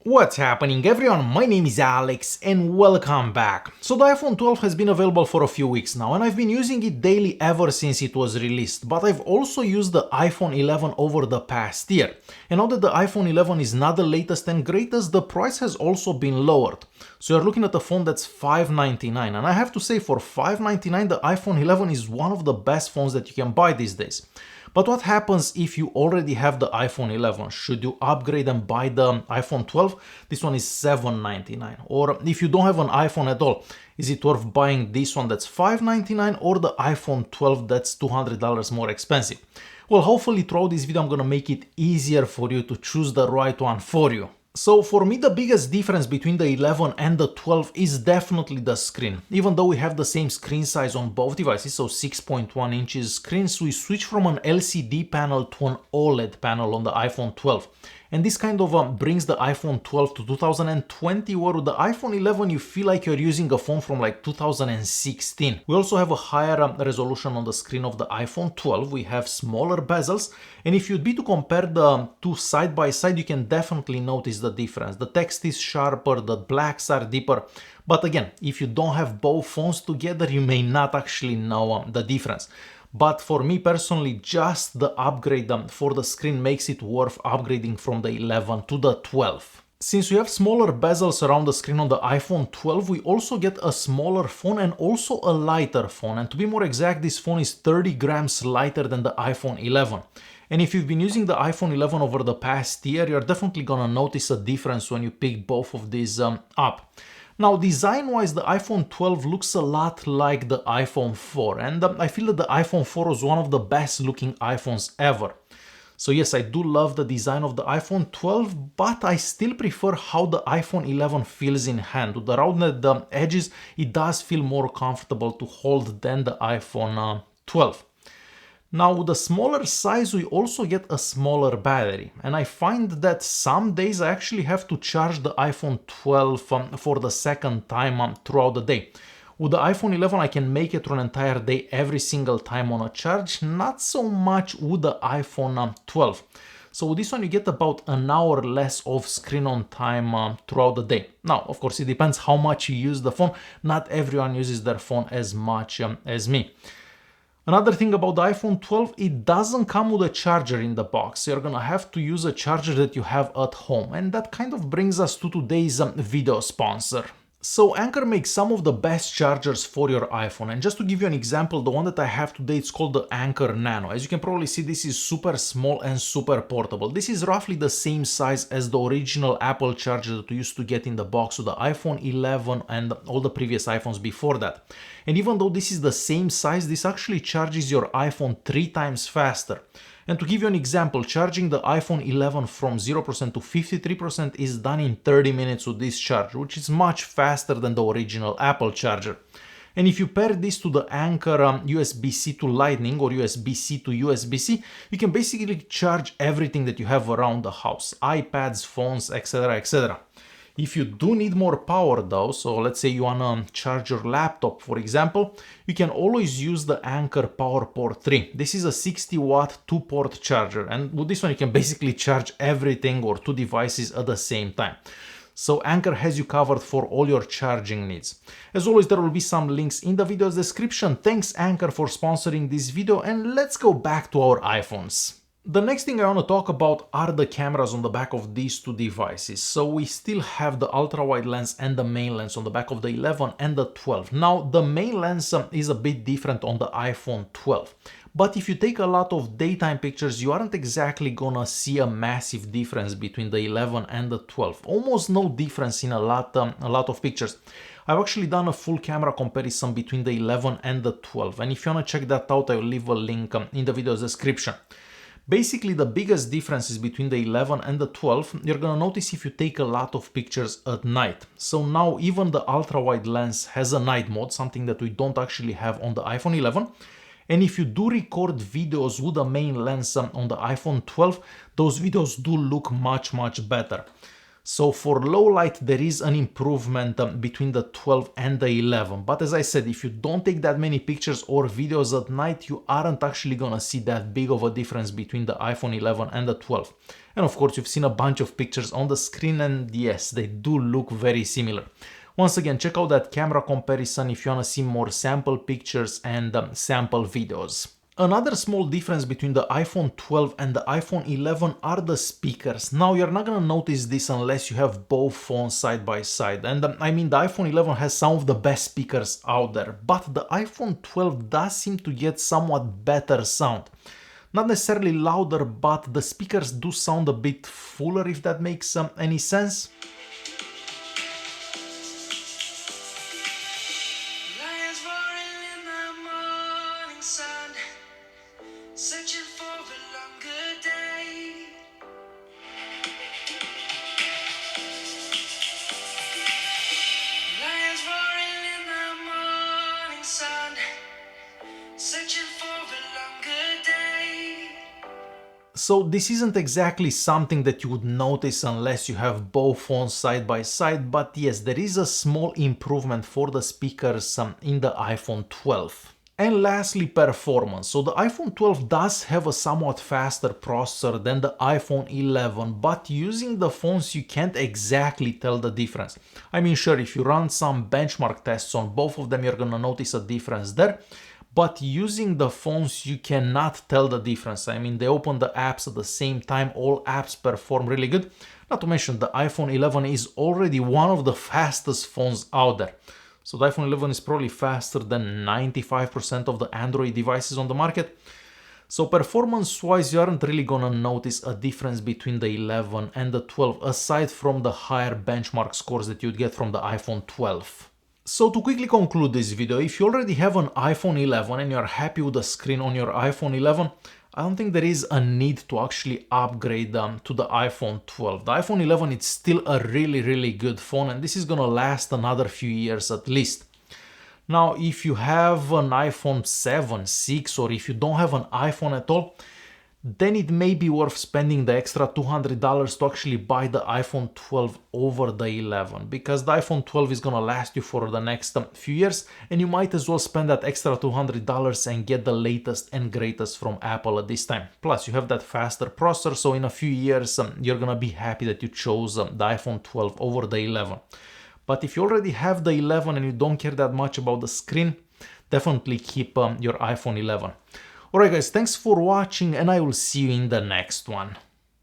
What's happening everyone, my name is Alex and welcome back. So the iPhone 12 has been available for a few weeks now and I've been using it daily ever since it was released, but I've also used the iPhone 11 over the past year. And now that the iPhone 11 is not the latest and greatest, the price has also been lowered. So you're looking at a phone that's $599, and I have to say for $599 the iPhone 11 is one of the best phones that you can buy these days. But what happens if you already have the iPhone 11? Should you upgrade and buy the iPhone 12? This one is $799. Or if you don't have an iPhone at all, is it worth buying this one that's $599 or the iPhone 12 that's $200 more expensive? Well, hopefully throughout this video I'm gonna make it easier for you to choose the right one for you. So for me the biggest difference between the 11 and the 12 is definitely the screen. Even though we have the same screen size on both devices, so 6.1 inches screens, we switch from an LCD panel to an OLED panel on the iPhone 12. And this kind of brings the iPhone 12 to 2020, where with the iPhone 11 you feel like you're using a phone from like 2016. We also have a higher resolution on the screen of the iPhone 12, we have smaller bezels, and if you'd be to compare the two side by side, you can definitely notice the difference. The text is sharper, the blacks are deeper, but again, if you don't have both phones together, you may not actually know the difference. But for me personally, just the upgrade for the screen makes it worth upgrading from the 11 to the 12. Since we have smaller bezels around the screen on the iPhone 12, we also get a smaller phone and also a lighter phone. And to be more exact, this phone is 30 grams lighter than the iPhone 11. And if you've been using the iPhone 11 over the past year, you're definitely gonna notice a difference when you pick both of these up. Now, design-wise, the iPhone 12 looks a lot like the iPhone 4, and I feel that the iPhone 4 was one of the best-looking iPhones ever. So yes, I do love the design of the iPhone 12, but I still prefer how the iPhone 11 feels in hand. With the rounded edges, it does feel more comfortable to hold than the iPhone 12. Now, with the smaller size, we also get a smaller battery, and I find that some days I actually have to charge the iPhone 12 for the second time throughout the day. With the iPhone 11, I can make it through an entire day every single time on a charge, not so much with the iPhone 12. So with this one, you get about an hour less of screen on time throughout the day. Now, of course, it depends how much you use the phone. Not everyone uses their phone as much as me. Another thing about the iPhone 12, it doesn't come with a charger in the box. You're gonna have to use a charger that you have at home. And that kind of brings us to today's video sponsor. So Anker makes some of the best chargers for your iPhone, and just to give you an example, the one that I have today, it's called the Anker Nano. As you can probably see, this is super small and super portable. This is roughly the same size as the original Apple charger that we used to get in the box with the iPhone 11 and all the previous iPhones before that. And even though this is the same size, this actually charges your iPhone 3 times faster. And to give you an example, charging the iPhone 11 from 0% to 53% is done in 30 minutes with this charger, which is much faster than the original Apple charger. And if you pair this to the Anker USB-C to Lightning or USB-C to USB-C, you can basically charge everything that you have around the house, iPads, phones, etc, etc. If you do need more power though, so let's say you wanna charge your laptop for example, you can always use the Anker PowerPort 3. This is a 60 watt 2-port charger, and with this one you can basically charge everything or two devices at the same time. So Anker has you covered for all your charging needs. As always, there will be some links in the video's description. Thanks Anker for sponsoring this video, and let's go back to our iPhones. The next thing I want to talk about are the cameras on the back of these two devices. So we still have the ultra-wide lens and the main lens on the back of the 11 and the 12. Now the main lens is a bit different on the iPhone 12. But if you take a lot of daytime pictures, you aren't exactly gonna see a massive difference between the 11 and the 12. Almost no difference in a lot of pictures. I've actually done a full camera comparison between the 11 and the 12. And if you wanna check that out, I will leave a link in the video's description. Basically, the biggest differences between the 11 and the 12, you're gonna notice if you take a lot of pictures at night. So now even the ultra-wide lens has a night mode, something that we don't actually have on the iPhone 11. And if you do record videos with the main lens on the iPhone 12, those videos do look much better. So for low light, there is an improvement between the 12 and the 11. But as I said, if you don't take that many pictures or videos at night, you aren't actually gonna see that big of a difference between the iPhone 11 and the 12. And of course, you've seen a bunch of pictures on the screen, and yes, they do look very similar. Once again, check out that camera comparison if you wanna see more sample pictures and sample videos. Another small difference between the iPhone 12 and the iPhone 11 are the speakers. Now, you're not gonna notice this unless you have both phones side by side. And I mean, the iPhone 11 has some of the best speakers out there, but the iPhone 12 does seem to get somewhat better sound. Not necessarily louder, but the speakers do sound a bit fuller, if that makes any sense. So this isn't exactly something that you would notice unless you have both phones side by side, but yes, there is a small improvement for the speakers in the iPhone 12. And lastly, performance. So the iPhone 12 does have a somewhat faster processor than the iPhone 11, but using the phones you can't exactly tell the difference. I mean, sure, if you run some benchmark tests on both of them, you're gonna notice a difference there. But using the phones, you cannot tell the difference. I mean, they open the apps at the same time, all apps perform really good. Not to mention, the iPhone 11 is already one of the fastest phones out there. So the iPhone 11 is probably faster than 95% of the Android devices on the market. So performance-wise, you aren't really gonna notice a difference between the 11 and the 12, aside from the higher benchmark scores that you'd get from the iPhone 12. So to quickly conclude this video, if you already have an iPhone 11 and you're happy with the screen on your iPhone 11, I don't think there is a need to actually upgrade to the iPhone 12. The iPhone 11 is still a really good phone, and this is gonna last another few years at least. Now, if you have an iPhone 7, 6, or if you don't have an iPhone at all, then it may be worth spending the extra $200 to actually buy the iPhone 12 over the 11, because the iPhone 12 is gonna last you for the next few years, and you might as well spend that extra $200 and get the latest and greatest from Apple at this time. Plus, you have that faster processor, so in a few years you're gonna be happy that you chose the iPhone 12 over the 11. But if you already have the 11 and you don't care that much about the screen, definitely keep your iPhone 11. Alright guys, thanks for watching, and I will see you in the next one.